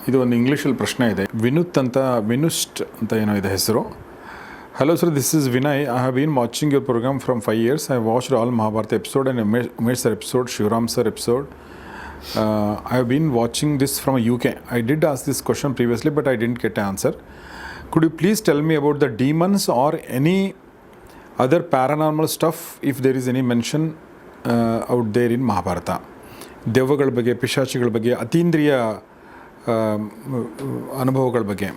ಇದು ಒಂದು ಇಂಗ್ಲೀಷಲ್ಲಿ ಪ್ರಶ್ನೆ ಇದೆ. ವಿನುಸ್ಟ್ ಅಂತ ಏನೋ ಇದೆ ಹೆಸರು. Hello sir, this is Vinay. I have been watching your program from 5 years. I watched all Mahabharata episode and Umesh sir episode, Shivram sir episode. I have been watching this from UK. I did ask this question previously, but I didn't get an answer. Could you please tell me about the demons or any other paranormal stuff, if there is any mention out there in Mahabharata? ದೆವ್ವಗಳ ಬಗ್ಗೆ, ಪಿಶಾಚಿಗಳ ಬಗ್ಗೆ, ಅತೀಂದ್ರಿಯ ಅನುಭವಗಳ ಬಗ್ಗೆ.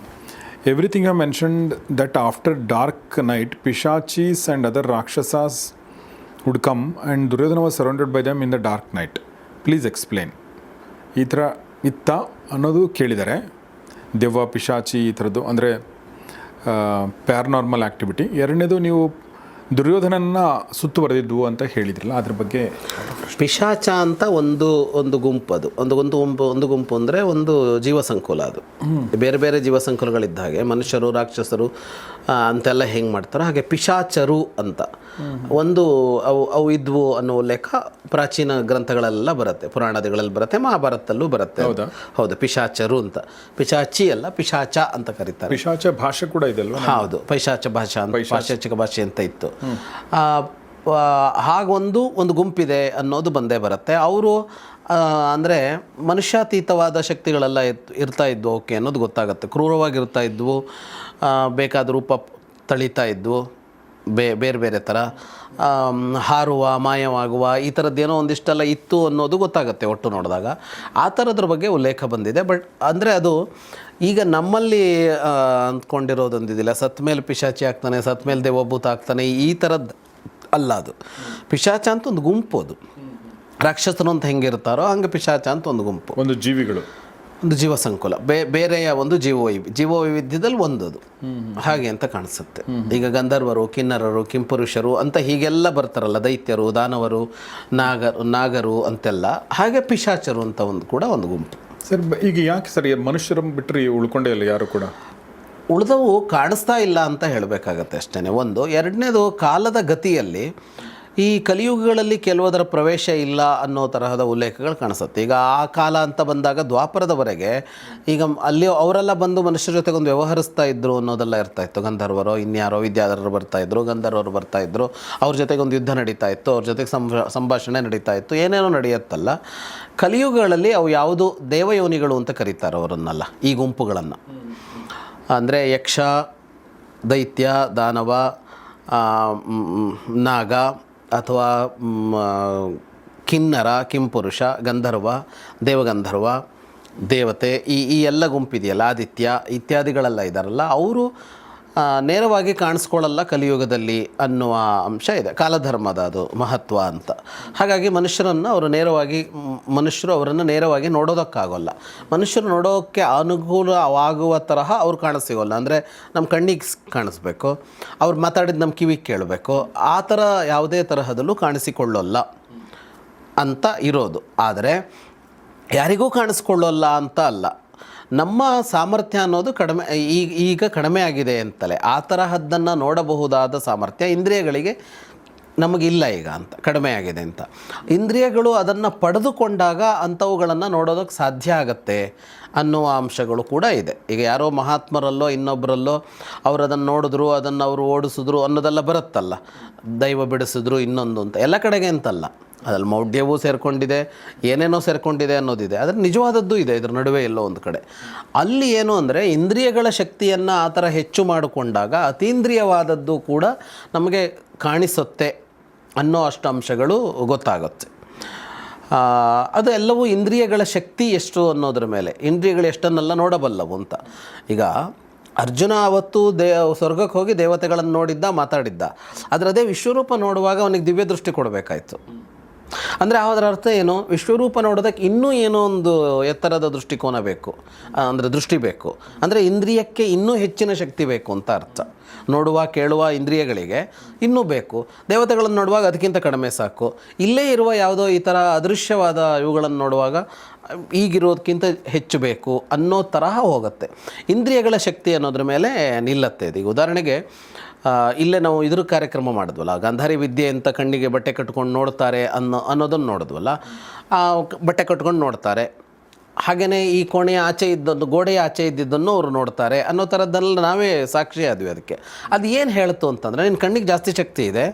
Everything I mentioned that after dark night, Pishachis and other Rakshasas would come and Duryodhana was surrounded by them in the dark night. Please explain. ಈ ಥರ ಇತ್ತ ಅನ್ನೋದು ಕೇಳಿದ್ದಾರೆ. ದೆವ್ವ, ಪಿಶಾಚಿ ಈ ಥರದ್ದು ಅಂದರೆ ಪ್ಯಾರನಾರ್ಮಲ್ ಆ್ಯಕ್ಟಿವಿಟಿ. ಎರಡನೇದು ನೀವು ದುರ್ಯೋಧನನ್ನ ಸುತ್ತುವರೆದಿದ್ವು ಅಂತ ಹೇಳಿದ್ರಲ್ಲ, ಅದ್ರ ಬಗ್ಗೆ. ಪಿಶಾಚ ಅಂತ ಒಂದು ಗುಂಪು. ಅದು ಒಂದು ಗುಂಪು ಅಂದರೆ ಒಂದು ಜೀವಸಂಕುಲ. ಅದು ಬೇರೆ ಬೇರೆ ಜೀವಸಂಕುಲಗಳಿದ್ದ ಹಾಗೆ ಮನುಷ್ಯರು, ರಾಕ್ಷಸರು ಅಂತೆಲ್ಲ ಹೆಂಗೆ ಮಾಡ್ತಾರೋ ಹಾಗೆ ಪಿಶಾಚರು ಅಂತ ಒಂದು ಅವು ಇದ್ವು ಅನ್ನೋ ಉಲ್ಲೇಖ ಪ್ರಾಚೀನ ಗ್ರಂಥಗಳೆಲ್ಲ ಬರುತ್ತೆ, ಪುರಾಣಗಳಲ್ಲಿ ಬರುತ್ತೆ, ಮಹಾಭಾರತದಲ್ಲೂ ಬರುತ್ತೆ. ಹೌದು, ಪಿಶಾಚರು ಅಂತ. ಪಿಶಾಚಿ ಅಲ್ಲ, ಪಿಶಾಚ ಅಂತ ಕರೀತಾರೆ. ಪಿಶಾಚ ಭಾಷೆ ಕೂಡ ಇದೆ ಅಲ್ವಾ? ಹೌದು, ಪೈಶಾಚ ಭಾಷಾ ಅಂತ, ಪೈಶಾಚಿಕ ಭಾಷೆ ಅಂತ ಇತ್ತು. ಹಾಗೊಂದು ಗುಂಪಿದೆ ಅನ್ನೋದು ಬಂದೇ ಬರುತ್ತೆ. ಅವರು ಅಂದರೆ ಮನುಷ್ಯಾತೀತವಾದ ಶಕ್ತಿಗಳೆಲ್ಲ ಇರ್ತಾ ಇದ್ವು ಓಕೆ ಅನ್ನೋದು ಗೊತ್ತಾಗುತ್ತೆ. ಕ್ರೂರವಾಗಿರ್ತಾ ಇದ್ವು, ಬೇಕಾದ ರೂಪ ತಳಿತಾ ಇದ್ವು, ಬೇರೆ ಬೇರೆ ಥರ ಹಾರುವ, ಮಾಯವಾಗುವ ಈ ಥರದ್ದೇನೋ ಒಂದಿಷ್ಟೆಲ್ಲ ಇತ್ತು ಅನ್ನೋದು ಗೊತ್ತಾಗುತ್ತೆ ಒಟ್ಟು ನೋಡಿದಾಗ. ಆ ಥರದ್ರ ಬಗ್ಗೆ ಉಲ್ಲೇಖ ಬಂದಿದೆ. ಬಟ್ ಅಂದರೆ ಅದು ಈಗ ನಮ್ಮಲ್ಲಿ ಅಂದ್ಕೊಂಡಿರೋದೊಂದಿದಿಲ್ಲ, ಸತ್ತ ಮೇಲೆ ಪಿಶಾಚಿ ಆಗ್ತಾನೆ, ಸತ್ತ ಮೇಲೆ ದೇವಭೂತ ಆಗ್ತಾನೆ, ಈ ಥರದ್ದು ಅಲ್ಲ. ಅದು ಪಿಶಾಚ ಅಂತ ಒಂದು ಗುಂಪು. ಅದು ರಾಕ್ಷಸರು ಅಂತ ಹೆಂಗಿರ್ತಾರೋ ಹಂಗೆ ಪಿಶಾಚ ಅಂತ ಒಂದು ಗುಂಪು, ಒಂದು ಜೀವಿಗಳು, ಒಂದು ಜೀವಸಂಕುಲ, ಬೇರೆಯ ಒಂದು ಜೀವವೈವಿಧ್ಯದಲ್ಲಿ ಒಂದದು ಹಾಗೆ ಅಂತ ಕಾಣಿಸುತ್ತೆ. ಈಗ ಗಂಧರ್ವರು, ಕಿನ್ನರರು, ಕಿಂಪುರುಷರು ಅಂತ ಹೀಗೆಲ್ಲ ಬರ್ತಾರಲ್ಲ, ದೈತ್ಯರು, ದಾನವರು, ನಾಗರು ಅಂತೆಲ್ಲ, ಹಾಗೆ ಪಿಶಾಚರು ಅಂತ ಒಂದು ಗುಂಪು. ಸರ್, ಈಗ ಯಾಕೆ ಸರ್ ಮನುಷ್ಯರ ಬಿಟ್ಟರೆ ಉಳ್ಕೊಂಡೇ ಇಲ್ಲ ಯಾರು ಕೂಡ? ಉಳಿದವು ಕಾಣಿಸ್ತಾ ಇಲ್ಲ ಅಂತ ಹೇಳಬೇಕಾಗತ್ತೆ ಅಷ್ಟೇ ಒಂದು. ಎರಡನೇದು, ಕಾಲದ ಗತಿಯಲ್ಲಿ ಈ ಕಲಿಯುಗಗಳಲ್ಲಿ ಕೆಲವುದರ ಪ್ರವೇಶ ಇಲ್ಲ ಅನ್ನೋ ತರಹದ ಉಲ್ಲೇಖಗಳು ಕಾಣಿಸುತ್ತೆ. ಈಗ ಆ ಕಾಲ ಅಂತ ಬಂದಾಗ ದ್ವಾಪರದವರೆಗೆ ಈಗ ಅಲ್ಲಿ ಅವರೆಲ್ಲ ಬಂದು ಮನುಷ್ಯರ ಜೊತೆಗೆ ಒಂದು ವ್ಯವಹರಿಸ್ತಾ ಇದ್ರು ಅನ್ನೋದೆಲ್ಲ ಇರ್ತಾಯಿತ್ತು. ಗಂಧರ್ವರು, ಇನ್ಯಾರೋ ವಿದ್ಯಾಧರರು ಬರ್ತಾಯಿದ್ರು, ಗಂಧರ್ವರು ಬರ್ತಾಯಿದ್ರು, ಅವ್ರ ಜೊತೆಗೆ ಒಂದು ಯುದ್ಧ ನಡೀತಾ ಇತ್ತು, ಅವ್ರ ಜೊತೆಗೆ ಸಂಭಾಷಣೆ ನಡೀತಾ ಇತ್ತು, ಏನೇನೋ ನಡೆಯುತ್ತಲ್ಲ. ಕಲಿಯುಗಗಳಲ್ಲಿ ಅವು ಯಾವುದು ದೇವಯೋನಿಗಳು ಅಂತ ಕರೀತಾರೆ ಅವರನ್ನೆಲ್ಲ, ಈ ಗುಂಪುಗಳನ್ನು. ಅಂದರೆ ಯಕ್ಷ, ದೈತ್ಯ, ದಾನವ, ನಾಗ ಅಥವಾ ಕಿನ್ನರ, ಕಿಂಪುರುಷ, ಗಂಧರ್ವ, ದೇವಗಂಧರ್ವ, ದೇವತೆ, ಈ ಎಲ್ಲ ಗುಂಪಿದೆಯಲ್ಲ, ಆದಿತ್ಯ ಇತ್ಯಾದಿಗಳೆಲ್ಲ ಇದ್ದಾರಲ್ಲ, ಅವರು ನೇರವಾಗಿ ಕಾಣಿಸ್ಕೊಳ್ಳಲ್ಲ ಕಲಿಯುಗದಲ್ಲಿ ಅನ್ನುವ ಅಂಶ ಇದೆ. ಕಾಲಧರ್ಮದ ಅದು ಮಹತ್ವ ಅಂತ. ಹಾಗಾಗಿ ಮನುಷ್ಯರು ಅವರನ್ನು ನೇರವಾಗಿ ನೋಡೋದಕ್ಕಾಗೋಲ್ಲ. ಮನುಷ್ಯರು ನೋಡೋಕ್ಕೆ ಅನುಕೂಲವಾಗುವ ತರಹ ಅವ್ರು ಕಾಣಿಸಿಗೋಲ್ಲ. ಅಂದರೆ ನಮ್ಮ ಕಣ್ಣಿಗೆ ಕಾಣಿಸ್ಬೇಕು, ಅವ್ರು ಮಾತಾಡಿದ ನಮ್ಮ ಕಿವಿಗೆ ಕೇಳಬೇಕು, ಆ ಥರ ಯಾವುದೇ ತರಹದಲ್ಲೂ ಕಾಣಿಸಿಕೊಳ್ಳೋಲ್ಲ ಅಂತ ಇರೋದು. ಆದರೆ ಯಾರಿಗೂ ಕಾಣಿಸ್ಕೊಳ್ಳೋಲ್ಲ ಅಂತ ಅಲ್ಲ, ನಮ್ಮ ಸಾಮರ್ಥ್ಯ ಅನ್ನೋದು ಈಗ ಕಡಿಮೆ ಆಗಿದೆ ಅಂತಲೇ. ಆ ತರಹದ್ದನ್ನು ನೋಡಬಹುದಾದ ಸಾಮರ್ಥ್ಯ ಇಂದ್ರಿಯಗಳಿಗೆ ನಮಗಿಲ್ಲ ಈಗ ಅಂತ, ಕಡಿಮೆ ಆಗಿದೆ ಅಂತ. ಇಂದ್ರಿಯಗಳು ಅದನ್ನು ಪಡೆದುಕೊಂಡಾಗ ಅಂಥವುಗಳನ್ನು ನೋಡೋದಕ್ಕೆ ಸಾಧ್ಯ ಆಗತ್ತೆ ಅನ್ನುವ ಅಂಶಗಳು ಕೂಡ ಇದೆ. ಈಗ ಯಾರೋ ಮಹಾತ್ಮರಲ್ಲೋ ಇನ್ನೊಬ್ಬರಲ್ಲೋ ಅವರು ಅದನ್ನು ನೋಡಿದ್ರು, ಅದನ್ನು ಅವರು ಓಡಿಸಿದ್ರು ಅನ್ನೋದೆಲ್ಲ ಬರುತ್ತಲ್ಲ, ದೈವ ಬಿಡಿಸಿದ್ರು ಇನ್ನೊಂದು ಅಂತ. ಎಲ್ಲ ಕಡೆಗೆ ಅಂತಲ್ಲ, ಅದ್ರಲ್ಲಿ ಮೌಢ್ಯವೂ ಸೇರಿಕೊಂಡಿದೆ, ಏನೇನೋ ಸೇರಿಕೊಂಡಿದೆ ಅನ್ನೋದಿದೆ. ಆದರೆ ನಿಜವಾದದ್ದು ಇದೆ ಇದರ ನಡುವೆ ಎಲ್ಲೋ ಒಂದು ಕಡೆ. ಅಲ್ಲಿ ಏನು ಅಂದರೆ ಇಂದ್ರಿಯಗಳ ಶಕ್ತಿಯನ್ನು ಆ ಥರ ಹೆಚ್ಚು ಮಾಡಿಕೊಂಡಾಗ ಅತೀಂದ್ರಿಯವಾದದ್ದು ಕೂಡ ನಮಗೆ ಕಾಣಿಸುತ್ತೆ ಅನ್ನೋ ಅಷ್ಟು ಅಂಶಗಳು ಗೊತ್ತಾಗುತ್ತೆ. ಅದು ಎಲ್ಲವೂ ಇಂದ್ರಿಯಗಳ ಶಕ್ತಿ ಎಷ್ಟು ಅನ್ನೋದ್ರ ಮೇಲೆ, ಇಂದ್ರಿಯಗಳು ಎಷ್ಟನ್ನೆಲ್ಲ ನೋಡಬಲ್ಲವು ಅಂತ. ಈಗ ಅರ್ಜುನ ಅವತ್ತು ಸ್ವರ್ಗಕ್ಕೆ ಹೋಗಿ ದೇವತೆಗಳನ್ನು ನೋಡಿದ್ದ, ಮಾತಾಡಿದ್ದ. ಆದರೆ ಅದೇ ವಿಶ್ವರೂಪ ನೋಡುವಾಗ ಅವನಿಗೆ ದಿವ್ಯ ದೃಷ್ಟಿ ಕೊಡಬೇಕಾಯ್ತು. ಅಂದರೆ ಅದರ ಅರ್ಥ ಏನು, ವಿಶ್ವರೂಪ ನೋಡೋದಕ್ಕೆ ಇನ್ನೂ ಏನೋ ಒಂದು ಎತ್ತರದ ದೃಷ್ಟಿಕೋನ ಬೇಕು, ಅಂದರೆ ದೃಷ್ಟಿ ಬೇಕು. ಅಂದರೆ ಇಂದ್ರಿಯಕ್ಕೆ ಇನ್ನೂ ಹೆಚ್ಚಿನ ಶಕ್ತಿ ಬೇಕು ಅಂತ ಅರ್ಥ. ನೋಡುವ, ಕೇಳುವ ಇಂದ್ರಿಯಗಳಿಗೆ ಇನ್ನೂ ಬೇಕು. ದೇವತೆಗಳನ್ನು ನೋಡುವಾಗ ಅದಕ್ಕಿಂತ ಕಡಿಮೆ ಸಾಕು. ಇಲ್ಲೇ ಇರುವ ಯಾವುದೋ ಈ ಥರ ಅದೃಶ್ಯವಾದ ಇವುಗಳನ್ನು ನೋಡುವಾಗ ಈಗಿರೋದಕ್ಕಿಂತ ಹೆಚ್ಚು ಬೇಕು ಅನ್ನೋ ತರಹ ಹೋಗುತ್ತೆ. ಇಂದ್ರಿಯಗಳ ಶಕ್ತಿ ಅನ್ನೋದ್ರ ಮೇಲೆ ನಿಲ್ಲತ್ತೆ. ಈಗ ಉದಾಹರಣೆಗೆ ಇಲ್ಲೇ ನಾವು ಇದ್ರ ಕಾರ್ಯಕ್ರಮ ಮಾಡಿದ್ವಲ್ಲ, ಗಾಂಧಾರಿ ವಿದ್ಯೆ ಅಂತ ಕಣ್ಣಿಗೆ ಬಟ್ಟೆ ಕಟ್ಕೊಂಡು ನೋಡ್ತಾರೆ ಅನ್ನೋದನ್ನು ನೋಡಿದ್ವಲ್ಲ. ಬಟ್ಟೆ ಕಟ್ಕೊಂಡು ನೋಡ್ತಾರೆ, ಹಾಗೆಯೇ ಈ ಕೋಣೆಯ ಆಚೆ ಇದ್ದದ್ದು, ಗೋಡೆಯ ಆಚೆ ಇದ್ದಿದ್ದನ್ನು ಅವರು ನೋಡ್ತಾರೆ ಅನ್ನೋ ಥರದ್ದೆಲ್ಲ ನಾವೇ ಸಾಕ್ಷಿ ಆದ್ವಿ ಅದಕ್ಕೆ. ಅದು ಏನು ಹೇಳ್ತು ಅಂತಂದರೆ, ನಿನ್ನ ಕಣ್ಣಿಗೆ ಜಾಸ್ತಿ ಶಕ್ತಿ ಇದೆ,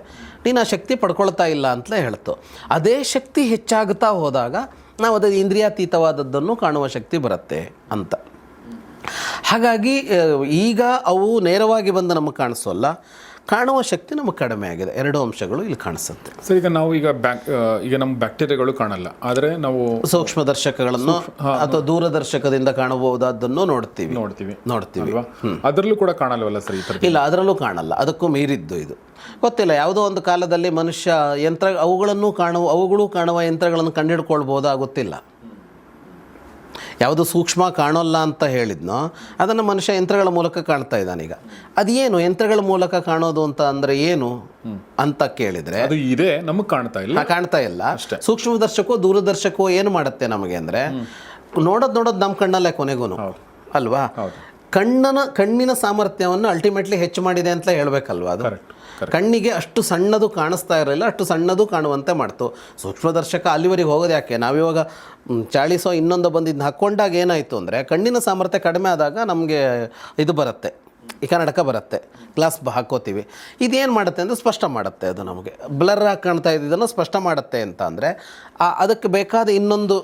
ನೀನು ಆ ಶಕ್ತಿ ಪಡ್ಕೊಳ್ತಾ ಇಲ್ಲ ಅಂತಲೇ ಹೇಳ್ತು. ಅದೇ ಶಕ್ತಿ ಹೆಚ್ಚಾಗುತ್ತಾ ಹೋದಾಗ ನಾವು ಅದು ಇಂದ್ರಿಯಾತೀತವಾದದ್ದನ್ನು ಕಾಣುವ ಶಕ್ತಿ ಬರುತ್ತೆ ಅಂತ. ಹಾಗಾಗಿ ಈಗ ಅವು ನೇರವಾಗಿ ಬಂದು ನಮಗೆ ಕಾಣಿಸೋಲ್ಲ, ಕಾಣುವ ಶಕ್ತಿ ನಮಗೆ ಕಡಿಮೆ ಆಗಿದೆ. ಎರಡು ಅಂಶಗಳು ಇಲ್ಲಿ ಕಾಣಿಸುತ್ತೆ. ಸರ್, ಈಗ ನಾವು ಈಗ ನಮ್ಮ ಬ್ಯಾಕ್ಟೀರಿಯಾಗಳು ಕಾಣಲ್ಲ, ಆದರೆ ನಾವು ಸೂಕ್ಷ್ಮದರ್ಶಕಗಳನ್ನು ಅಥವಾ ದೂರದರ್ಶಕದಿಂದ ಕಾಣಬಹುದಾದ್ದನ್ನು ನೋಡ್ತೀವಿ. ಅದರಲ್ಲೂ ಕೂಡ ಕಾಣಲ್ವಲ್ಲ ಸರ್ ಈ ಥರ? ಇಲ್ಲ, ಅದರಲ್ಲೂ ಕಾಣಲ್ಲ, ಅದಕ್ಕೂ ಮೀರಿದ್ದು ಇದು. ಗೊತ್ತಿಲ್ಲ, ಯಾವುದೋ ಒಂದು ಕಾಲದಲ್ಲಿ ಮನುಷ್ಯ ಅವುಗಳು ಕಾಣುವ ಯಂತ್ರಗಳನ್ನು ಕಂಡುಹಿಡ್ಕೊಳ್ಬೋದಾ ಗೊತ್ತಿಲ್ಲ. ಯಾವುದು ಸೂಕ್ಷ್ಮ ಕಾಣೋಲ್ಲ ಅಂತ ಹೇಳಿದ್ನೋ ಅದನ್ನು ಮನುಷ್ಯ ಯಂತ್ರಗಳ ಮೂಲಕ ಕಾಣ್ತಾ ಇದ್ದಾನೀಗ. ಅದೇನು ಯಂತ್ರಗಳ ಮೂಲಕ ಕಾಣೋದು ಅಂತ ಅಂದರೆ ಏನು ಅಂತ ಕೇಳಿದರೆ, ಅದು ಇದೆ, ನಮಗೆ ಕಾಣ್ತಾ ಇಲ್ಲ. ಸೂಕ್ಷ್ಮದರ್ಶಕೋ ದೂರದರ್ಶಕೋ ಏನು ಮಾಡುತ್ತೆ ನಮಗೆ ಅಂದರೆ, ನೋಡೋದು ನಮ್ಮ ಕಣ್ಣಲ್ಲೇ ಕೊನೆಗೂ ಅಲ್ವಾ. ಕಣ್ಣಿನ ಸಾಮರ್ಥ್ಯವನ್ನು ಅಲ್ಟಿಮೇಟ್ಲಿ ಹೆಚ್ಚು ಮಾಡಿದೆ ಅಂತ ಹೇಳಬೇಕಲ್ವಾ. ಅದು ಕಣ್ಣಿಗೆ ಅಷ್ಟು ಸಣ್ಣದು ಕಾಣಿಸ್ತಾ ಇರಲಿಲ್ಲ, ಅಷ್ಟು ಸಣ್ಣದು ಕಾಣುವಂತೆ ಮಾಡ್ತು. ಸೂಕ್ಷ್ಮದರ್ಶಕ ಅಲ್ಲಿವರೆಗೆ ಹೋಗೋದು ಯಾಕೆ? ನಾವಿವಾಗ ಚಾಳಿಸೋ ಇನ್ನೊಂದು ಬಂದಿದ್ದು ಹಾಕ್ಕೊಂಡಾಗ ಏನಾಯಿತು ಅಂದರೆ, ಕಣ್ಣಿನ ಸಾಮರ್ಥ್ಯ ಕಡಿಮೆ ಆದಾಗ ನಮಗೆ ಇದು ಬರುತ್ತೆ, ಈ ಕನ್ನಡಕ ಬರುತ್ತೆ, ಗ್ಲಾಸ್ ಹಾಕೋತೀವಿ. ಇದೇನು ಮಾಡುತ್ತೆ ಅಂದರೆ ಸ್ಪಷ್ಟ ಮಾಡುತ್ತೆ, ಅದು ನಮಗೆ ಬ್ಲರ್ ಆಗಿ ಕಾಣ್ತಾ ಇದ್ದಿದ್ದನ್ನು ಸ್ಪಷ್ಟ ಮಾಡುತ್ತೆ ಅಂತ ಅಂದರೆ, ಅದಕ್ಕೆ ಬೇಕಾದ ಇನ್ನೊಂದು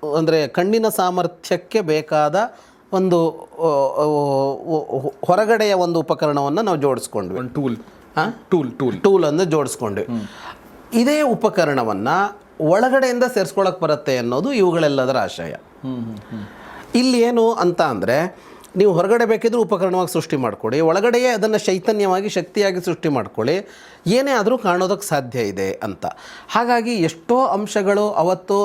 ಅಂದರೆ ಕಣ್ಣಿನ ಸಾಮರ್ಥ್ಯಕ್ಕೆ ಬೇಕಾದ ಒಂದು ಹೊರಗಡೆಯ ಒಂದು ಉಪಕರಣವನ್ನು ನಾವು ಜೋಡಿಸ್ಕೊಂಡ್ವಿ, ಟೂಲ್ ಅನ್ನು ಜೋಡಿಸ್ಕೊಂಡ್ವಿ. ಇದೇ ಉಪಕರಣವನ್ನು ಒಳಗಡೆಯಿಂದ ಸೇರಿಸ್ಕೊಳಕ್ಕೆ ಬರುತ್ತೆ ಅನ್ನೋದು ಇವುಗಳೆಲ್ಲದರ ಆಶಯ. ಇಲ್ಲಿ ಏನು ಅಂತ ಅಂದರೆ, ನೀವು ಹೊರಗಡೆ ಬೇಕಿದ್ರೂ ಉಪಕರಣವಾಗಿ ಸೃಷ್ಟಿ ಮಾಡ್ಕೊಳ್ಳಿ, ಒಳಗಡೆಯೇ ಅದನ್ನು ಚೈತನ್ಯವಾಗಿ ಶಕ್ತಿಯಾಗಿ ಸೃಷ್ಟಿ ಮಾಡ್ಕೊಳ್ಳಿ, ಏನೇ ಆದರೂ ಕಾಣೋದಕ್ಕೆ ಸಾಧ್ಯ ಇದೆ ಅಂತ. ಹಾಗಾಗಿ ಎಷ್ಟೋ ಅಂಶಗಳು ಅವತ್ತು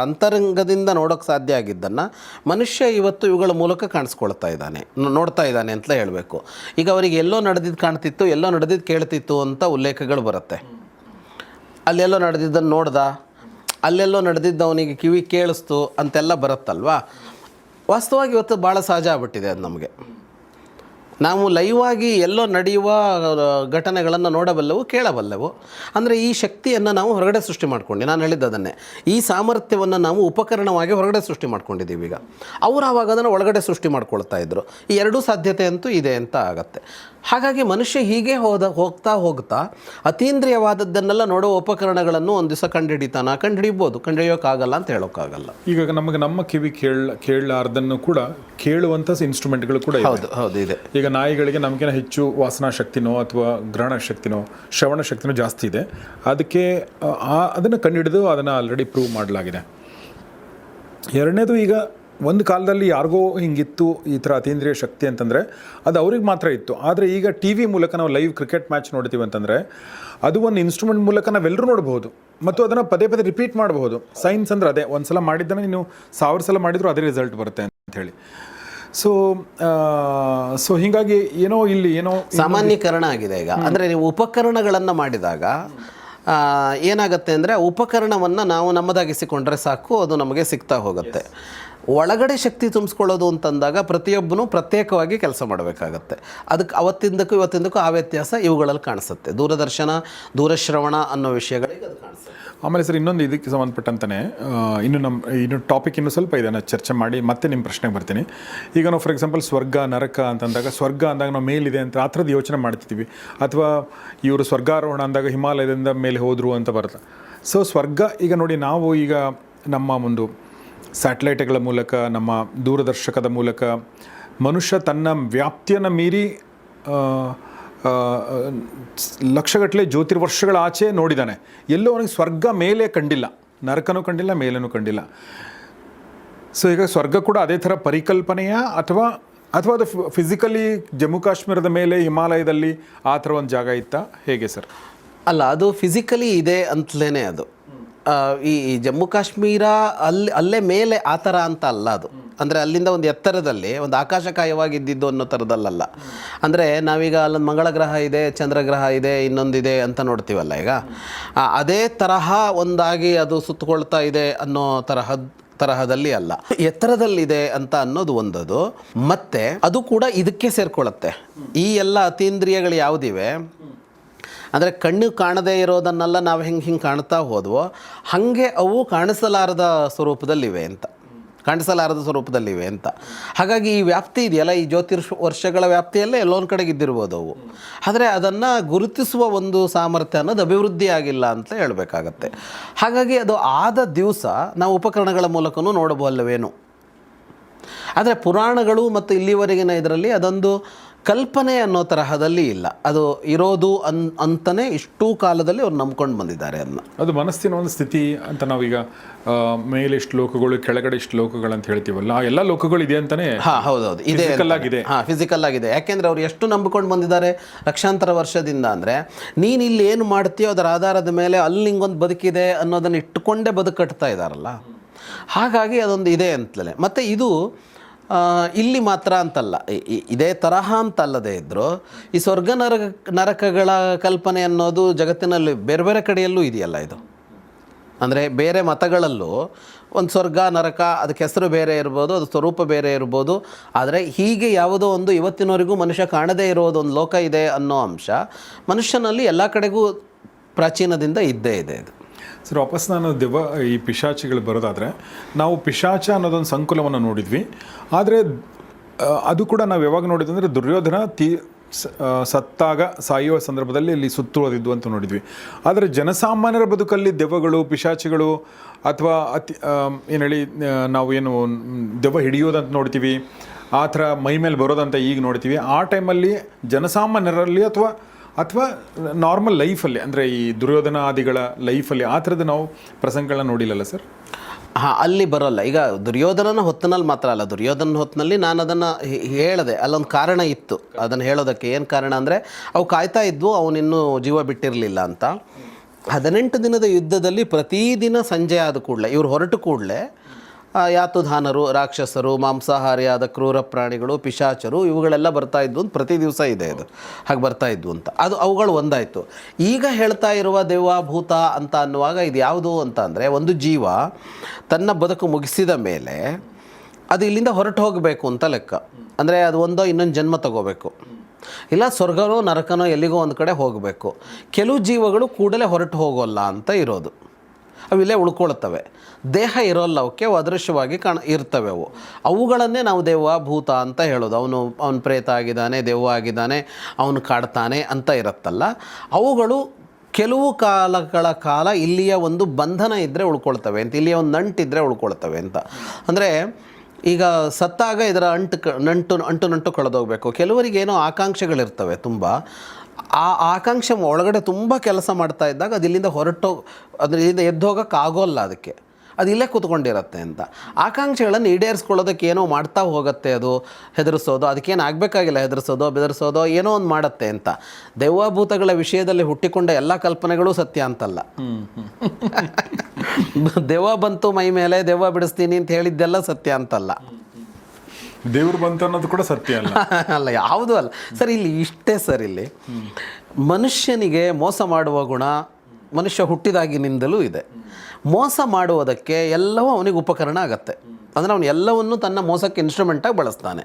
ಅಂತರಂಗದಿಂದ ನೋಡೋಕ್ಕೆ ಸಾಧ್ಯ ಆಗಿದ್ದನ್ನು ಮನುಷ್ಯ ಇವತ್ತು ಇವುಗಳ ಮೂಲಕ ಕಾಣಿಸ್ಕೊಳ್ತಾ ಇದ್ದಾನೆ, ನೋಡ್ತಾ ಇದ್ದಾನೆ ಅಂತಲೇ ಹೇಳಬೇಕು. ಈಗ ಅವರಿಗೆ ಎಲ್ಲೋ ನಡೆದಿದ್ದು ಕಾಣ್ತಿತ್ತು, ಎಲ್ಲೋ ನಡೆದಿದ್ದು ಕೇಳ್ತಿತ್ತು ಅಂತ ಉಲ್ಲೇಖಗಳು ಬರುತ್ತೆ. ಅಲ್ಲೆಲ್ಲೋ ನಡೆದಿದ್ದನ್ನು ನೋಡ್ದ, ಅಲ್ಲೆಲ್ಲೋ ನಡೆದಿದ್ದು ಅವನಿಗೆ ಕಿವಿ ಕೇಳಿಸ್ತು ಅಂತೆಲ್ಲ ಬರುತ್ತಲ್ವಾ. ವಾಸ್ತವವಾಗಿ ಇವತ್ತು ಭಾಳ ಸಹಜ ಆಗ್ಬಿಟ್ಟಿದೆ ಅದು ನಮಗೆ. ನಾವು ಲೈವ್ ಆಗಿ ಎಲ್ಲೋ ನಡೆಯುವ ಘಟನೆಗಳನ್ನು ನೋಡಬಲ್ಲೆವು, ಕೇಳಬಲ್ಲೆವು. ಅಂದರೆ ಈ ಶಕ್ತಿಯನ್ನು ನಾವು ಹೊರಗಡೆ ಸೃಷ್ಟಿ ಮಾಡ್ಕೊಂಡು, ನಾನು ಹೇಳಿದ್ದದನ್ನೇ, ಈ ಸಾಮರ್ಥ್ಯವನ್ನು ನಾವು ಉಪಕರಣವಾಗಿ ಹೊರಗಡೆ ಸೃಷ್ಟಿ ಮಾಡ್ಕೊಂಡಿದ್ದೀವಿ. ಈಗ ಅವರು ಆವಾಗ ಅದನ್ನು ಒಳಗಡೆ ಸೃಷ್ಟಿ ಮಾಡ್ಕೊಳ್ತಾ ಇದ್ದರು. ಈ ಎರಡೂ ಸಾಧ್ಯತೆ ಅಂತೂ ಇದೆ ಅಂತ ಆಗತ್ತೆ. ಹಾಗಾಗಿ ಮನುಷ್ಯ ಹೀಗೆ ಹೋಗ್ತಾ ಅತೀಂದ್ರಿಯವಾದದ್ದನ್ನೆಲ್ಲ ನೋಡುವ ಉಪಕರಣಗಳನ್ನು ಒಂದು ದಿವಸ ಕಂಡುಹಿಡಿಬೋದು, ಕಂಡುಹಿಡಿಯೋಕ್ಕಾಗಲ್ಲ ಅಂತ ಹೇಳೋಕ್ಕಾಗಲ್ಲ. ಈಗ ನಮ್ಮ ಕಿವಿ ಕೇಳಲಾರ್ದನ್ನು ಕೂಡ ಕೇಳುವಂಥ ಇನ್ಸ್ಟ್ರೂಮೆಂಟ್ಗಳು ಕೂಡ ಹೌದು ಇದೆ. ಈಗ ನಾಯಿಗಳಿಗೆ ನಮಗಿನ ಹೆಚ್ಚು ವಾಸನಾ ಶಕ್ತಿನೋ ಅಥವಾ ಗ್ರಹಣ ಶಕ್ತಿನೋ ಶ್ರವಣ ಶಕ್ತಿನೋ ಜಾಸ್ತಿ ಇದೆ. ಅದಕ್ಕೆ ಅದನ್ನು ಕಂಡುಹಿಡಿದು ಅದನ್ನು ಆಲ್ರೆಡಿ ಪ್ರೂವ್ ಮಾಡಲಾಗಿದೆ. ಎರಡನೇದು, ಈಗ ಒಂದು ಕಾಲದಲ್ಲಿ ಯಾರಿಗೋ ಹಿಂಗಿತ್ತು ಈ ಥರ ಅತೀಂದ್ರಿಯ ಶಕ್ತಿ ಅಂತಂದರೆ ಅದು ಅವ್ರಿಗೆ ಮಾತ್ರ ಇತ್ತು. ಆದರೆ ಈಗ ಟಿ ವಿ ಮೂಲಕ ನಾವು ಲೈವ್ ಕ್ರಿಕೆಟ್ ಮ್ಯಾಚ್ ನೋಡ್ತೀವಿ ಅಂತಂದರೆ ಅದು ಒಂದು ಇನ್ಸ್ಟ್ರೂಮೆಂಟ್ ಮೂಲಕ ನಾವೆಲ್ಲರೂ ನೋಡ್ಬೋದು ಮತ್ತು ಅದನ್ನು ಪದೇ ಪದೇ ರಿಪೀಟ್ ಮಾಡಬಹುದು. ಸೈನ್ಸ್ ಅಂದರೆ ಅದೇ, ಒಂದು ಸಲ ಮಾಡಿದ್ದನ್ನು ನೀವು 1000 ಸಲ ಮಾಡಿದರೂ ಅದೇ ರಿಸಲ್ಟ್ ಬರುತ್ತೆ ಅಂತ ಹೇಳಿ. ಸೊ ಹೀಗಾಗಿ ಇಲ್ಲಿ ಸಾಮಾನ್ಯೀಕರಣ ಆಗಿದೆ ಈಗ. ಅಂದರೆ ನೀವು ಉಪಕರಣಗಳನ್ನು ಮಾಡಿದಾಗ ಏನಾಗುತ್ತೆ ಅಂದರೆ, ಉಪಕರಣವನ್ನು ನಾವು ನಮ್ಮದಾಗಿಸಿಕೊಂಡ್ರೆ ಸಾಕು, ಅದು ನಮಗೆ ಸಿಗ್ತಾ ಹೋಗುತ್ತೆ. ಒಳಗಡೆ ಶಕ್ತಿ ತುಂಬಿಸ್ಕೊಳ್ಳೋದು ಅಂತಂದಾಗ ಪ್ರತಿಯೊಬ್ಬನೂ ಪ್ರತ್ಯೇಕವಾಗಿ ಕೆಲಸ ಮಾಡಬೇಕಾಗತ್ತೆ. ಅದಕ್ಕೆ ಅವತ್ತಿಂದಕ್ಕೂ ಇವತ್ತಿಂದಕ್ಕೂ ಆ ವ್ಯತ್ಯಾಸ ಇವುಗಳಲ್ಲಿ ಕಾಣಿಸುತ್ತೆ. ದೂರಶ್ರವಣ ಅನ್ನೋ ವಿಷಯಗಳಿಗೆ ಅದು ಕಾಣಿಸುತ್ತೆ. ಆಮೇಲೆ ಸರ್, ಇನ್ನೊಂದು ಇದಕ್ಕೆ ಸಂಬಂಧಪಟ್ಟಂತೆ ಇನ್ನು ಟಾಪಿಕ್ ಇನ್ನೂ ಸ್ವಲ್ಪ ಇದನ್ನು ಚರ್ಚೆ ಮಾಡಿ ಮತ್ತೆ ನಿಮ್ಮ ಪ್ರಶ್ನೆಗೆ ಬರ್ತೀನಿ. ಈಗ ನಾವು ಫಾರ್ ಎಕ್ಸಾಂಪಲ್ ಸ್ವರ್ಗ ನರಕ ಅಂತಂದಾಗ, ಸ್ವರ್ಗ ಅಂದಾಗ ನಾವು ಮೇಲಿದೆ ಅಂತ ಆ ಥರದ್ದು ಯೋಚನೆ ಮಾಡ್ತಿದ್ದೀವಿ, ಅಥವಾ ಇವರು ಸ್ವರ್ಗಾರೋಹಣ ಅಂದಾಗ ಹಿಮಾಲಯದಿಂದ ಮೇಲೆ ಹೋದರು ಅಂತ ಬರುತ್ತೆ. ಸೊ ಸ್ವರ್ಗ, ಈಗ ನೋಡಿ, ನಾವು ಈಗ ನಮ್ಮ ಒಂದು ಸ್ಯಾಟಲೈಟ್ಗಳ ಮೂಲಕ, ನಮ್ಮ ದೂರದರ್ಶಕದ ಮೂಲಕ ಮನುಷ್ಯ ತನ್ನ ವ್ಯಾಪ್ತಿಯನ್ನು ಮೀರಿ ಲಕ್ಷಗಟ್ಟಲೆ ಜ್ಯೋತಿರ್ವರ್ಷಗಳ ಆಚೆ ನೋಡಿದ್ದಾನೆ. ಎಲ್ಲೋ ಅವನಿಗೆ ಸ್ವರ್ಗ ಮೇಲೆ ಕಂಡಿಲ್ಲ, ನರಕನೂ ಕಂಡಿಲ್ಲ, ಮೇಲೇನೂ ಕಂಡಿಲ್ಲ. ಸೊ ಈಗ ಸ್ವರ್ಗ ಕೂಡ ಅದೇ ಥರ ಪರಿಕಲ್ಪನೆಯ ಅಥವಾ ಅದು ಫಿಸಿಕಲಿ ಜಮ್ಮು ಕಾಶ್ಮೀರದ ಮೇಲೆ ಹಿಮಾಲಯದಲ್ಲಿ ಆ ಥರ ಒಂದು ಜಾಗ ಇತ್ತಾ, ಹೇಗೆ ಸರ್? ಅಲ್ಲ, ಅದು ಫಿಸಿಕಲಿ ಇದೆ ಅಂತಲೇ. ಅದು ಈ ಜಮ್ಮು ಕಾಶ್ಮೀರ ಅಲ್ಲೇ ಮೇಲೆ ಆ ಥರ ಅಂತ ಅಲ್ಲ. ಅದು ಅಂದರೆ ಅಲ್ಲಿಂದ ಒಂದು ಎತ್ತರದಲ್ಲಿ ಒಂದು ಆಕಾಶಕಾಯವಾಗಿದ್ದಿದ್ದು ಅನ್ನೋ ಥರದಲ್ಲ. ಅಂದರೆ ನಾವೀಗ ಅಲ್ಲೊಂದು ಮಂಗಳ ಗ್ರಹ ಇದೆ, ಚಂದ್ರಗ್ರಹ ಇದೆ, ಇನ್ನೊಂದಿದೆ ಅಂತ ನೋಡ್ತೀವಲ್ಲ, ಈಗ ಅದೇ ತರಹ ಒಂದಾಗಿ ಅದು ಸುತ್ತಕೊಳ್ತಾ ಇದೆ ಅನ್ನೋ ತರಹದಲ್ಲಿ ಅಲ್ಲ, ಎತ್ತರದಲ್ಲಿದೆ ಅಂತ ಅನ್ನೋದು ಒಂದದು. ಮತ್ತೆ ಅದು ಕೂಡ ಇದಕ್ಕೆ ಸೇರ್ಕೊಳ್ಳುತ್ತೆ. ಈ ಎಲ್ಲ ಅತೀಂದ್ರಿಯಗಳು ಯಾವುದಿವೆ ಅಂದರೆ ಕಣ್ಣು ಕಾಣದೇ ಇರೋದನ್ನೆಲ್ಲ ನಾವು ಹಿಂಗೆ ಕಾಣ್ತಾ ಹೋದ್ವೋ ಹಾಗೆ ಅವು ಕಾಣಿಸಲಾರದ ಸ್ವರೂಪದಲ್ಲಿವೆ ಅಂತ. ಕಾಣಿಸಲಾರದ ಸ್ವರೂಪದಲ್ಲಿವೆ ಅಂತ. ಹಾಗಾಗಿ ಈ ವ್ಯಾಪ್ತಿ ಇದೆಯಲ್ಲ, ಈ ವರ್ಷಗಳ ವ್ಯಾಪ್ತಿಯಲ್ಲೇ ಎಲ್ಲೊಂದು ಕಡೆಗೆ ಇದ್ದಿರ್ಬೋದು ಅವು, ಆದರೆ ಅದನ್ನು ಗುರುತಿಸುವ ಒಂದು ಸಾಮರ್ಥ್ಯ ಅನ್ನೋದು ಅಭಿವೃದ್ಧಿ ಆಗಿಲ್ಲ ಅಂತ ಹೇಳಬೇಕಾಗತ್ತೆ. ಹಾಗಾಗಿ ಅದು ಆದ ದಿವಸ ನಾವು ಉಪಕರಣಗಳ ಮೂಲಕವೂ ನೋಡಬಲ್ಲವೇನು. ಆದರೆ ಪುರಾಣಗಳು ಮತ್ತು ಇಲ್ಲಿವರೆಗಿನ ಇದರಲ್ಲಿ ಅದೊಂದು ಕಲ್ಪನೆ ಅನ್ನೋ ತರಹದಲ್ಲಿ ಇಲ್ಲ, ಅದು ಇರೋದು ಅಂತಲೇ ಇಷ್ಟೂ ಕಾಲದಲ್ಲಿ ಅವ್ರು ನಂಬ್ಕೊಂಡು ಬಂದಿದ್ದಾರೆ ಅದನ್ನ. ಅದು ಮನಸ್ಸಿನ ಒಂದು ಸ್ಥಿತಿ ಅಂತ ನಾವೀಗ ಮೇಲೆ ಇಷ್ಟು ಲೋಕಗಳು ಕೆಳಗಡೆ ಇಷ್ಟು ಲೋಕಗಳು ಅಂತ ಹೇಳ್ತೀವಲ್ಲ, ಆ ಎಲ್ಲ ಲೋಕಗಳು ಇದೆ ಅಂತಾನೆ. ಹೌದೌದು, ಇದೆ, ಫಿಸಿಕಲ್ ಆಗಿದೆ. ಯಾಕೆಂದರೆ ಅವ್ರು ಎಷ್ಟು ನಂಬಿಕೊಂಡು ಬಂದಿದ್ದಾರೆ ಲಕ್ಷಾಂತರ ವರ್ಷದಿಂದ ಅಂದರೆ, ನೀನು ಇಲ್ಲಿ ಏನು ಮಾಡ್ತೀಯೋ ಅದರ ಆಧಾರದ ಮೇಲೆ ಅಲ್ಲಿ ನಿಂಗೊಂದು ಬದುಕಿದೆ ಅನ್ನೋದನ್ನು ಇಟ್ಟುಕೊಂಡೇ ಬದುಕಟ್ತಾ ಇದ್ದಾರಲ್ಲ. ಹಾಗಾಗಿ ಅದೊಂದು ಇದೆ ಅಂತಲೇ. ಮತ್ತು ಇದು ಇಲ್ಲಿ ಮಾತ್ರ ಅಂತಲ್ಲ, ಇದೇ ತರಹ ಅಂತಲ್ಲದೆ ಇದ್ದರೂ ಈ ಸ್ವರ್ಗ ನರಕಗಳ ಕಲ್ಪನೆ ಅನ್ನೋದು ಜಗತ್ತಿನಲ್ಲಿ ಬೇರೆ ಬೇರೆ ಕಡೆಯಲ್ಲೂ ಇದೆಯಲ್ಲ. ಇದು ಅಂದರೆ ಬೇರೆ ಮತಗಳಲ್ಲೂ ಒಂದು ಸ್ವರ್ಗ ನರಕ, ಅದಕ್ಕೆ ಹೆಸರು ಬೇರೆ ಇರ್ಬೋದು, ಅದು ಸ್ವರೂಪ ಬೇರೆ ಇರ್ಬೋದು, ಆದರೆ ಹೀಗೆ ಯಾವುದೋ ಒಂದು ಇವತ್ತಿನವರೆಗೂ ಮನುಷ್ಯ ಕಾಣದೇ ಇರೋದೊಂದು ಲೋಕ ಇದೆ ಅನ್ನೋ ಅಂಶ ಮನುಷ್ಯನಲ್ಲಿ ಎಲ್ಲ ಕಡೆಗೂ ಪ್ರಾಚೀನದಿಂದ ಇದ್ದೇ ಇದೆ. ಇದು ಸರ್, ವಾಪಸ್ ನಾನು ಈ ಪಿಶಾಚಿಗಳು ಬರೋದಾದರೆ, ನಾವು ಪಿಶಾಚ ಅನ್ನೋದೊಂದು ಸಂಕುಲವನ್ನು ನೋಡಿದ್ವಿ. ಆದರೆ ಅದು ಕೂಡ ನಾವು ಯಾವಾಗ ನೋಡಿದ್ವಿ ಅಂದರೆ ದುರ್ಯೋಧನ ಸತ್ತಾಗ ಸಾಯುವ ಸಂದರ್ಭದಲ್ಲಿ ಇಲ್ಲಿ ಸುತ್ತುವರಿದ್ದು ಅಂತ ನೋಡಿದ್ವಿ. ಆದರೆ ಜನಸಾಮಾನ್ಯರ ಬದುಕಲ್ಲಿ ದೆವ್ವಗಳು, ಪಿಶಾಚಿಗಳು ಅಥವಾ ಏನು ಹೇಳಿ ನಾವೇನು ದೆವ್ವ ಹಿಡಿಯೋದಂತ ನೋಡ್ತೀವಿ, ಆ ಥರ ಮೈ ಮೇಲೆ ಬರೋದಂತ ಈಗ ನೋಡ್ತೀವಿ. ಆ ಟೈಮಲ್ಲಿ ಜನಸಾಮಾನ್ಯರಲ್ಲಿ ಅಥವಾ ನಾರ್ಮಲ್ ಲೈಫಲ್ಲಿ, ಅಂದರೆ ಈ ದುರ್ಯೋಧನ ಆದಿಗಳ ಲೈಫಲ್ಲಿ ಆ ಥರದ್ದು ನಾವು ಪ್ರಸಂಗಗಳನ್ನ ನೋಡಿಲ್ಲಲ್ಲ ಸರ್? ಅಲ್ಲಿ ಬರೋಲ್ಲ. ಈಗ ದುರ್ಯೋಧನನ ಹೊತ್ತಿನಲ್ಲಿ ಮಾತ್ರ ಅಲ್ಲ, ದುರ್ಯೋಧನ ಹೊತ್ತಿನಲ್ಲಿ ನಾನು ಅದನ್ನು ಹೇಳಿದೆ, ಅಲ್ಲೊಂದು ಕಾರಣ ಇತ್ತು ಅದನ್ನು ಹೇಳೋದಕ್ಕೆ. ಏನು ಕಾರಣ ಅಂದರೆ, ಅವು ಕಾಯ್ತಾ ಇದ್ವು, ಅವನಿನ್ನೂ ಜೀವ ಬಿಟ್ಟಿರಲಿಲ್ಲ ಅಂತ. 18 ದಿನದ ಯುದ್ಧದಲ್ಲಿ ಪ್ರತಿದಿನ ಸಂಜೆ ಆದ ಕೂಡಲೇ, ಇವರು ಹೊರಟು ಕೂಡಲೇ ಯಾತುಧಾನರು, ರಾಕ್ಷಸರು, ಮಾಂಸಾಹಾರಿಯಾದ ಕ್ರೂರ ಪ್ರಾಣಿಗಳು, ಪಿಶಾಚರು, ಇವುಗಳೆಲ್ಲ ಬರ್ತಾಯಿದ್ವು ಅಂತ ಪ್ರತಿ ದಿವಸ ಇದೆ ಅದು, ಹಾಗೆ ಬರ್ತಾಯಿದ್ವು ಅಂತ. ಅವುಗಳು ಒಂದಾಯಿತು. ಈಗ ಹೇಳ್ತಾ ಇರುವ ದೆವ್ವ ಭೂತ ಅಂತ ಅನ್ನುವಾಗ ಇದು ಯಾವುದು ಅಂತ ಅಂದರೆ, ಒಂದು ಜೀವ ತನ್ನ ಬದುಕು ಮುಗಿಸಿದ ಮೇಲೆ ಅದು ಇಲ್ಲಿಂದ ಹೊರಟು ಹೋಗಬೇಕು ಅಂತ ಲೆಕ್ಕ. ಅಂದರೆ ಅದು ಇನ್ನೊಂದು ಜನ್ಮ ತಗೋಬೇಕು, ಇಲ್ಲ ಸ್ವರ್ಗನೋ ನರಕನೋ ಎಲ್ಲಿಗೋ ಒಂದು ಕಡೆ ಹೋಗಬೇಕು. ಕೆಲವು ಜೀವಗಳು ಕೂಡಲೇ ಹೊರಟು ಹೋಗೋಲ್ಲ ಅಂತ ಇರೋದು, ಅವಿಲ್ಲೇ ಉಳ್ಕೊಳ್ತವೆ. ದೇಹ ಇರೋಲ್ಲ ಅವಕ್ಕೆ, ಅವು ಅದೃಶ್ಯವಾಗಿ ಇರ್ತವೆ. ಅವುಗಳನ್ನೇ ನಾವು ದೆವ್ವ ಭೂತ ಅಂತ ಹೇಳೋದು. ಅವನು ಪ್ರೇತ ಆಗಿದ್ದಾನೆ, ದೆವ್ವ ಆಗಿದ್ದಾನೆ, ಅವನು ಕಾಡ್ತಾನೆ ಅಂತ ಇರುತ್ತಲ್ಲ, ಅವುಗಳು ಕೆಲವು ಕಾಲಗಳ ಕಾಲ ಇಲ್ಲಿಯ ಒಂದು ಬಂಧನ ಇದ್ದರೆ ಉಳ್ಕೊಳ್ತವೆ ಅಂತ, ಇಲ್ಲಿಯ ಒಂದು ನಂಟಿದ್ದರೆ ಉಳ್ಕೊಳ್ತವೆ ಅಂತ. ಅಂದರೆ ಈಗ ಸತ್ತಾಗ ಇದರ ಅಂಟು ಕಳೆದೋಗಬೇಕು. ಕೆಲವರಿಗೆ ಏನೋ ಆಕಾಂಕ್ಷೆಗಳಿರ್ತವೆ ತುಂಬ, ಆ ಆಕಾಂಕ್ಷೆ ಒಳಗಡೆ ತುಂಬ ಕೆಲಸ ಮಾಡ್ತಾ ಇದ್ದಾಗ ಅದು ಇಲ್ಲಿಂದ ಅದರಿಂದ ಎದ್ದು ಹೋಗೋಕ್ಕಾಗೋಲ್ಲ, ಅದಕ್ಕೆ ಅದು ಇಲ್ಲೇ ಕೂತ್ಕೊಂಡಿರತ್ತೆ ಅಂತ. ಆಕಾಂಕ್ಷೆಗಳನ್ನು ಈಡೇರಿಸ್ಕೊಳ್ಳೋದಕ್ಕೆ ಏನೋ ಮಾಡ್ತಾ ಹೋಗುತ್ತೆ, ಅದು ಹೆದರಿಸೋದು, ಅದಕ್ಕೇನು ಆಗಬೇಕಾಗಿಲ್ಲ, ಹೆದರಿಸೋದೋ ಬೆದರಿಸೋದೋ ಏನೋ ಒಂದು ಮಾಡುತ್ತೆ ಅಂತ. ದೆವ್ವಭೂತಗಳ ವಿಷಯದಲ್ಲಿ ಹುಟ್ಟಿಕೊಂಡ ಎಲ್ಲ ಕಲ್ಪನೆಗಳು ಸತ್ಯ ಅಂತಲ್ಲ. ದೆವ್ವ ಬಂತು ಮೈ ಮೇಲೆ, ದೆವ್ವ ಬಿಡಿಸ್ತೀನಿ ಅಂತ ಹೇಳಿದ್ದೆಲ್ಲ ಸತ್ಯ ಅಂತಲ್ಲ. ದೇವ್ರು ಬಂತು ಅನ್ನೋದು ಕೂಡ ಸತ್ಯ ಅಲ್ಲ. ಅಲ್ಲ, ಯಾವುದೂ ಅಲ್ಲ ಸರ್. ಇಲ್ಲಿ ಇಷ್ಟೇ ಸರ್, ಇಲ್ಲಿ ಮನುಷ್ಯನಿಗೆ ಮೋಸ ಮಾಡುವ ಗುಣ ಮನುಷ್ಯ ಹುಟ್ಟಿದಾಗಿನಿಂದಲೂ ಇದೆ. ಮೋಸ ಮಾಡುವುದಕ್ಕೆ ಎಲ್ಲವೂ ಅವನಿಗೆ ಉಪಕರಣ ಆಗತ್ತೆ. ಅಂದರೆ ಅವನು ಎಲ್ಲವನ್ನು ತನ್ನ ಮೋಸಕ್ಕೆ ಇನ್ಸ್ಟ್ರೂಮೆಂಟಾಗಿ ಬಳಸ್ತಾನೆ.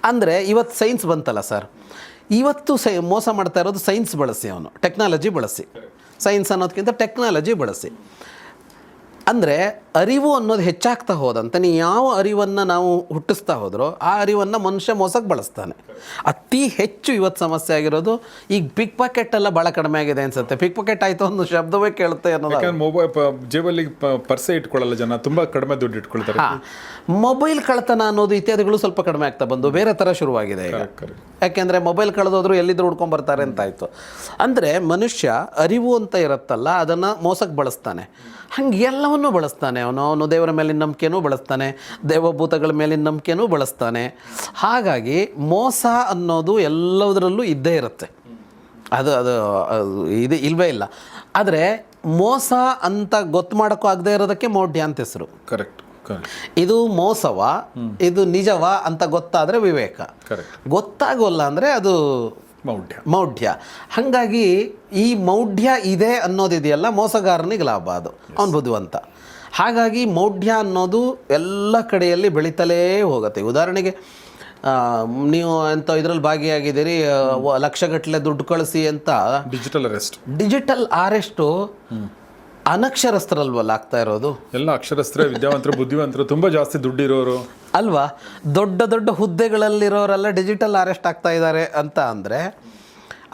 ಅಂದರೆ ಇವತ್ತು ಸೈನ್ಸ್ ಬಂತಲ್ಲ ಸರ್, ಇವತ್ತು ಮೋಸ ಮಾಡ್ತಾ ಇರೋದು ಸೈನ್ಸ್ ಬಳಸಿ, ಅವನು ಟೆಕ್ನಾಲಜಿ ಬಳಸಿ. ಸೈನ್ಸ್ ಅನ್ನೋದಕ್ಕಿಂತ ಟೆಕ್ನಾಲಜಿ ಬಳಸಿ. ಅಂದರೆ ಅರಿವು ಅನ್ನೋದು ಹೆಚ್ಚಾಗ್ತಾ ಹೋದಂತೆ ನೀವು ಯಾವ ಅರಿವನ್ನು ನಾವು ಹುಟ್ಟಿಸ್ತಾ ಹೋದ್ರೋ ಆ ಅರಿವನ್ನು ಮನುಷ್ಯ ಮೋಸಕ್ಕೆ ಬಳಸ್ತಾನೆ. ಅತಿ ಹೆಚ್ಚು ಇವತ್ತು ಸಮಸ್ಯೆ ಆಗಿರೋದು ಈಗ ಪಿಕ್ ಪಾಕೆಟ್ ಎಲ್ಲ ಭಾಳ ಕಡಿಮೆ ಆಗಿದೆ ಅನ್ಸುತ್ತೆ. ಪಿಕ್ ಪಾಕೆಟ್ ಆಯಿತು ಒಂದು ಶಬ್ದವೇ ಕೇಳುತ್ತೆ ಅನ್ನೋದು. ಮೊಬೈಲ್ ಜೇಬಲ್ಲಿ ಪರ್ಸೆ ಇಟ್ಕೊಳ್ಳಲ್ಲ ಜನ, ತುಂಬ ಕಡಿಮೆ ದುಡ್ಡು ಇಟ್ಕೊಳ್ತಾರೆ. ಮೊಬೈಲ್ ಕಳ್ತನ ಅನ್ನೋದು ಇತ್ಯಾದಿಗಳು ಸ್ವಲ್ಪ ಕಡಿಮೆ ಆಗ್ತಾ ಬಂದು ಬೇರೆ ಥರ ಶುರುವಾಗಿದೆ ಈಗ. ಯಾಕೆಂದರೆ ಮೊಬೈಲ್ ಕಳೆದೋದ್ರು ಎಲ್ಲಿದ್ರು ಹುಡ್ಕೊಂಡ್ಬರ್ತಾರೆ ಅಂತಾಯಿತು. ಅಂದರೆ ಮನುಷ್ಯ ಅರಿವು ಅಂತ ಇರುತ್ತಲ್ಲ, ಅದನ್ನು ಮೋಸಕ್ಕೆ ಬಳಸ್ತಾನೆ. ಹಂಗೆ ಎಲ್ಲವನ್ನೂ ಬಳಸ್ತಾನೆ. ಅವನು ದೇವರ ಮೇಲಿನ ನಂಬಿಕೆನೂ ಬಳಸ್ತಾನೆ, ದೇವಭೂತಗಳ ಮೇಲಿನ ನಂಬಿಕೆನೂ ಬಳಸ್ತಾನೆ. ಹಾಗಾಗಿ ಮೋಸ ಅನ್ನೋದು ಎಲ್ಲದರಲ್ಲೂ ಇದ್ದೇ ಇರುತ್ತೆ. ಅದು ಇದು ಇಲ್ವೇ ಇಲ್ಲ. ಆದರೆ ಮೋಸ ಅಂತ ಗೊತ್ತು ಮಾಡೋಕ್ಕೂ ಆಗದೆ ಇರೋದಕ್ಕೆ ಮೌಢ್ಯ ಅಂತ ಹೆಸರು. ಕರೆಕ್ಟ್. ಇದು ಮೋಸವ, ಇದು ನಿಜವ ಅಂತ ಗೊತ್ತಾದರೆ ವಿವೇಕ. ಗೊತ್ತಾಗೋಲ್ಲ ಅಂದರೆ ಅದು ಮೌಢ್ಯ. ಹಾಗಾಗಿ ಈ ಮೌಢ್ಯ ಇದೆ ಅನ್ನೋದಿದೆಯಲ್ಲ, ಮೋಸಗಾರನಿಗೆ ಲಾಭ, ಅದು ಅವನು ಬುದ್ಧಿವಂತ. ಹಾಗಾಗಿ ಮೌಢ್ಯ ಅನ್ನೋದು ಎಲ್ಲ ಕಡೆಯಲ್ಲಿ ಬೆಳೀತಲೇ ಹೋಗುತ್ತೆ. ಉದಾಹರಣೆಗೆ ನೀವು ಎಂಥ ಇದರಲ್ಲಿ ಭಾಗಿಯಾಗಿದ್ದೀರಿ, ಲಕ್ಷಗಟ್ಟಲೆ ದುಡ್ಡು ಕಳಿಸಿ ಅಂತ ಡಿಜಿಟಲ್ ಅರೆಸ್ಟು ಅನಕ್ಷರಸ್ಥರಲ್ವಲ್ಲ ಆಗ್ತಾ ಇರೋದು. ಎಲ್ಲ ಅಕ್ಷರಸ್ಥರೇ, ವಿದ್ಯಾವಂತರು, ಬುದ್ಧಿವಂತರು, ತುಂಬ ಜಾಸ್ತಿ ದುಡ್ಡಿರೋರು ಅಲ್ವಾ? ದೊಡ್ಡ ದೊಡ್ಡ ಹುದ್ದೆಗಳಲ್ಲಿರೋರೆಲ್ಲ ಡಿಜಿಟಲ್ ಅರೆಸ್ಟ್ ಆಗ್ತಾ ಇದ್ದಾರೆ ಅಂತ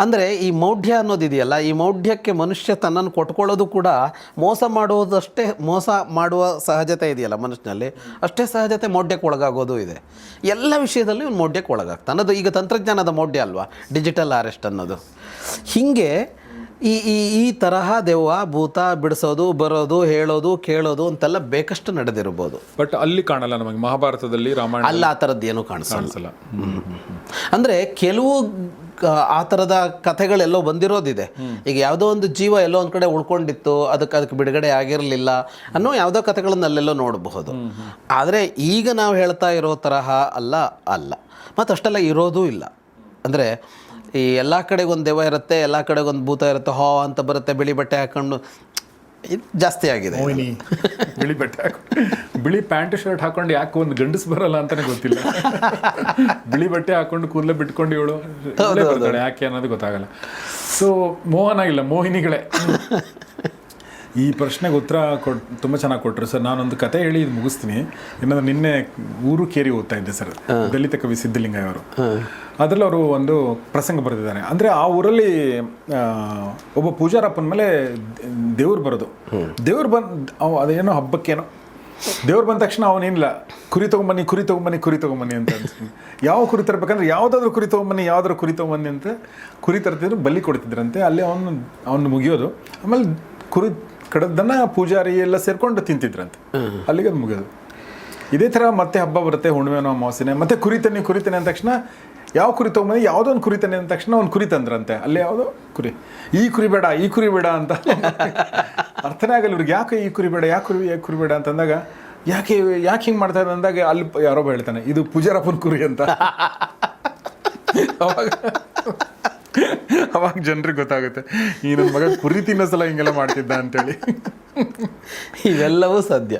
ಅಂದರೆ ಈ ಮೌಢ್ಯ ಅನ್ನೋದಿದೆಯಲ್ಲ, ಈ ಮೌಢ್ಯಕ್ಕೆ ಮನುಷ್ಯ ತನ್ನನ್ನು ಕೊಟ್ಕೊಳ್ಳೋದು ಕೂಡ ಮೋಸ ಮಾಡುವ ಸಹಜತೆ ಇದೆಯಲ್ಲ ಮನುಷ್ಯನಲ್ಲಿ, ಅಷ್ಟೇ ಸಹಜತೆ ಮೌಢ್ಯಕ್ಕೆ ಒಳಗಾಗೋದು ಇದೆ. ಎಲ್ಲ ವಿಷಯದಲ್ಲಿ ಇವ್ನು ಮೌಢ್ಯಕ್ಕೆ ಒಳಗಾಗ್ತಾನೆ. ಅದು ಈಗ ತಂತ್ರಜ್ಞಾನದ ಮೌಢ್ಯ ಅಲ್ವಾ ಡಿಜಿಟಲ್ ಅರೆಸ್ಟ್ ಅನ್ನೋದು. ಹೀಗೆ ಈ ತರಹ ದೆವ್ವ ಭೂತ ಬಿಡಿಸೋದು, ಬರೋದು, ಹೇಳೋದು, ಕೇಳೋದು ಅಂತೆಲ್ಲ ಬೇಕಷ್ಟು ನಡೆದಿರ್ಬೋದು. ಬಟ್ ಅಲ್ಲಿ ಕಾಣಲ್ಲ ನಮಗೆ ಮಹಾಭಾರತದಲ್ಲಿ, ರಾಮಾಯಣ ಅಲ್ಲ ಆ ಥರದ್ದು ಏನೂ ಕಾಣಿಸಲ್ಲ. ಅಂದರೆ ಕೆಲವು ಆ ಥರದ ಕಥೆಗಳೆಲ್ಲೋ ಬಂದಿರೋದಿದೆ. ಈಗ ಯಾವುದೋ ಒಂದು ಜೀವ ಎಲ್ಲೋ ಒಂದು ಕಡೆ ಉಳ್ಕೊಂಡಿತ್ತು, ಅದಕ್ಕೆ ಬಿಡುಗಡೆ ಆಗಿರಲಿಲ್ಲ ಅನ್ನೋ ಯಾವುದೋ ಕಥೆಗಳನ್ನು ಅಲ್ಲೆಲ್ಲೋ ನೋಡಬಹುದು. ಆದರೆ ಈಗ ನಾವು ಹೇಳ್ತಾ ಇರೋ ತರಹ ಅಲ್ಲ. ಮತ್ತು ಅಷ್ಟೆಲ್ಲ ಇರೋದೂ ಇಲ್ಲ. ಅಂದರೆ ಈ ಎಲ್ಲ ಕಡೆಗೊಂದು ದೆವ್ವ ಇರುತ್ತೆ, ಎಲ್ಲ ಕಡೆಗೊಂದು ಭೂತ ಇರುತ್ತೆ, ಹೋ ಅಂತ ಬರುತ್ತೆ, ಬಿಳಿ ಬಟ್ಟೆ ಹಾಕೊಂಡು, ಇದು ಜಾಸ್ತಿ ಆಗಿದೆ. ಬಿಳಿ ಬಟ್ಟೆ ಹಾಕೊಂಡು, ಬಿಳಿ ಪ್ಯಾಂಟ್ ಶರ್ಟ್ ಹಾಕೊಂಡು ಯಾಕೆ ಒಂದು ಗಂಡಸ್ ಬರಲ್ಲ ಅಂತಾನೆ ಗೊತ್ತಿಲ್ಲ. ಬಿಳಿ ಬಟ್ಟೆ ಹಾಕೊಂಡು ಕೂದಲೇ ಬಿಟ್ಕೊಂಡು ಇವಳು ಯಾಕೆ ಅನ್ನೋದು ಗೊತ್ತಾಗಲ್ಲ. ಸೊ ಮೋಹನ ಇಲ್ಲ, ಮೋಹಿನಿಗಳೇ. ಈ ಪ್ರಶ್ನೆಗೆ ಉತ್ತರ ತುಂಬ ಚೆನ್ನಾಗಿ ಕೊಟ್ಟರು ಸರ್. ನಾನೊಂದು ಕತೆ ಹೇಳಿ ಇದು ಮುಗಿಸ್ತೀನಿ. ಇನ್ನೊಂದು ನಿನ್ನೆ ಊರು ಕೇರಿ ಓದ್ತಾ ಇದ್ದೆ ಸರ್, ದಲಿತ ಕವಿ ಸಿದ್ಧಲಿಂಗಯ್ಯ ಅವರು. ಅದರಲ್ಲಿ ಅವರು ಒಂದು ಪ್ರಸಂಗ ಬರೆದಿದ್ದಾರೆ. ಅಂದರೆ ಆ ಊರಲ್ಲಿ ಒಬ್ಬ ಪೂಜಾರಪ್ಪನ ಮೇಲೆ ದೇವ್ರು ಬರೋದು. ದೇವ್ರು ಅದೇನೋ ಹಬ್ಬಕ್ಕೇನೋ ದೇವ್ರು ಬಂದ ತಕ್ಷಣ ಅವನೇನಿಲ್ಲ, ಕುರಿ ತೊಗೊಂಬನ್ನಿ ಅಂತ ಅನ್ಸ್ತೀನಿ. ಯಾವ ಕುರಿ ತರಬೇಕಂದ್ರೆ ಯಾವುದಾದ್ರೂ ಕುರಿ ತೊಗೊಂಬನ್ನಿ ಅಂತ ಕುರಿ ತರ್ತಿದ್ರು, ಬಲಿ ಕೊಡ್ತಿದ್ರಂತೆ. ಅಲ್ಲೇ ಅವನು ಮುಗಿಯೋದು. ಆಮೇಲೆ ಕುರಿ ಕಡದನ್ನ ಪೂಜಾರಿ ಎಲ್ಲ ಸೇರ್ಕೊಂಡು ತಿಂತಿದ್ರಂತೆ. ಅಲ್ಲಿಗೆ ಅದು ಮುಗಿಯೋದು. ಇದೇ ಥರ ಮತ್ತೆ ಹಬ್ಬ ಬರುತ್ತೆ, ಹುಣ್ಣಿಮೆನೋ ಅಮಾವಾಸ್ಯೆ, ಮತ್ತೆ ಕುರಿತಾನೆ ಅಂದ ತಕ್ಷಣ ಯಾವ ಕುರಿ ತೊಗೊಂಬಂದು ಯಾವುದೋ ಒಂದು ಕುರಿತಾನೆ ಅಂದ ತಕ್ಷಣ ಒಂದು ಕುರಿ ತಂದ್ರಂತೆ. ಅಲ್ಲೇ ಯಾವುದೋ ಕುರಿ, ಈ ಕುರಿ ಬೇಡ ಅಂತ ಅರ್ಥನೇ ಆಗಲ್ಲ ಇವ್ರಿಗೆ. ಯಾಕೆ ಈ ಕುರಿ ಬೇಡ, ಯಾಕೆ ಕುರಿ ಬೇಡ ಅಂತಂದಾಗ ಯಾಕೆ ಹಿಂಗೆ ಮಾಡ್ತಾ ಇದ್ದ ಅಂದಾಗ ಅಲ್ಲಿ ಯಾರೋ ಹೇಳ್ತಾನೆ, ಇದು ಪೂಜಾರಪ್ಪನ ಕುರಿ ಅಂತ. ಅವಾಗ ಜನರಿಗೆ ಗೊತ್ತಾಗುತ್ತೆ, ಈ ನನ್ನ ಮಗ ಕುರಿ ತಿನ್ನೋ ಸಲ ಹಿಂಗೆಲ್ಲ ಮಾಡ್ತಿದ್ದ ಅಂತೇಳಿ. ಇವೆಲ್ಲವೂ ಸದ್ಯ.